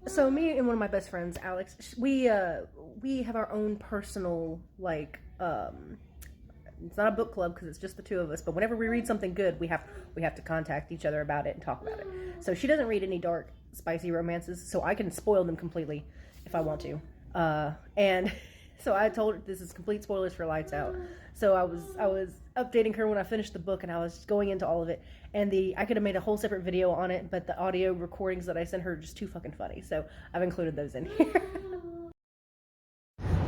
So me and one of my best friends, Alex, we have our own personal it's not a book club because it's just the two of us. But whenever we read something good, we have to contact each other about it and talk about it. So she doesn't read any dark, spicy romances, so I can spoil them completely if I want to. And so I told her this is complete spoilers for Lights Out. So I was updating her when I finished the book, and I was going into all of it. And I could have made a whole separate video on it, but the audio recordings that I sent her are just too fucking funny. So I've included those in here.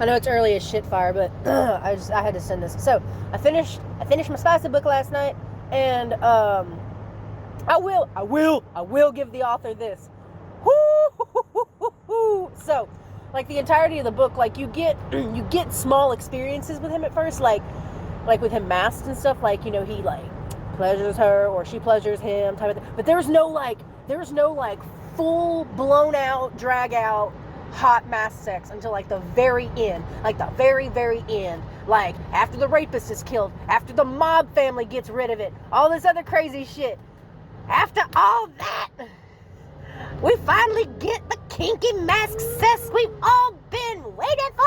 I know it's early as shit fire, but I had to send this. So I finished my spicy book last night, and I will give the author this. Woo! So, like the entirety of the book, like you get small experiences with him at first, like with him masked and stuff, like, you know, he like pleasures her or she pleasures him type of thing. But there's no full blown out drag out hot mass sex until like the very end, like the very end, like after the rapist is killed, after the mob family gets rid of it, all this other crazy shit. After all that, we finally get the kinky mask sex we've all been waiting for.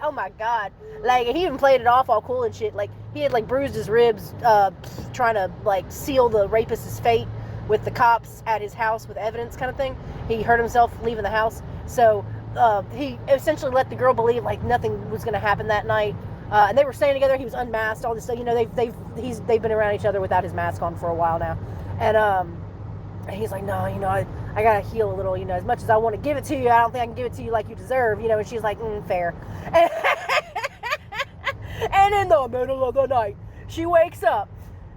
Oh my god. Like, he even played it off all cool and shit. Like, he had like bruised his ribs trying to like seal the rapist's fate with the cops at his house with evidence kind of thing. He hurt himself leaving the house. So he essentially let the girl believe like nothing was going to happen that night. And they were staying together. He was unmasked, all this stuff. You know, they've been around each other without his mask on for a while now. And he's like, no, you know, I gotta heal a little, you know, as much as I want to give it to you, I don't think I can give it to you like you deserve, you know. And she's like, fair. And in the middle of the night, she wakes up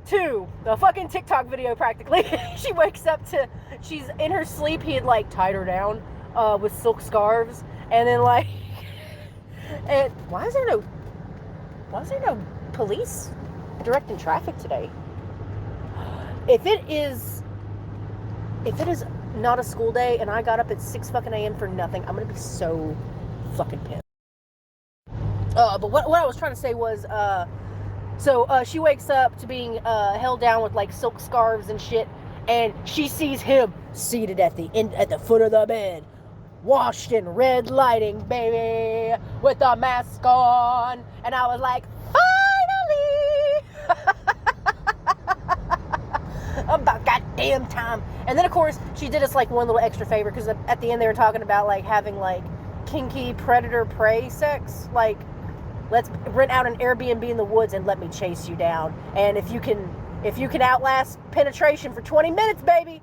to the fucking TikTok video practically. She wakes up to, she's in her sleep, he had like tied her down with silk scarves, and then like, and why is there no police directing traffic today? If it is not a school day and I got up at 6 fucking a.m. for nothing, I'm gonna be so fucking pissed. But what I was trying to say was, so she wakes up to being held down with like silk scarves and shit, and she sees him seated at the foot of the bed, washed in red lighting, baby, with a mask on, and I was like, finally! About goddamn time. And then of course she did us like one little extra favor, because at the end they were talking about like having like kinky predator prey sex, like let's rent out an Airbnb in the woods and let me chase you down, and if you can outlast penetration for 20 minutes, baby,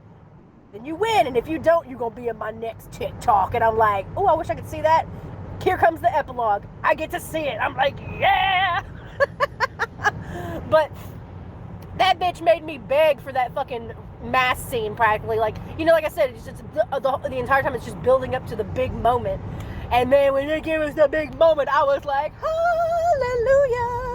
then you win, and if you don't, you're gonna be in my next TikTok. And I'm like, oh, I wish I could see that. Here comes the epilogue. I get to see it. I'm like, yeah. But that bitch made me beg for that fucking mass scene practically. Like, you know, like I said, it's just the entire time it's just building up to the big moment. And then when they gave us the big moment, I was like, hallelujah.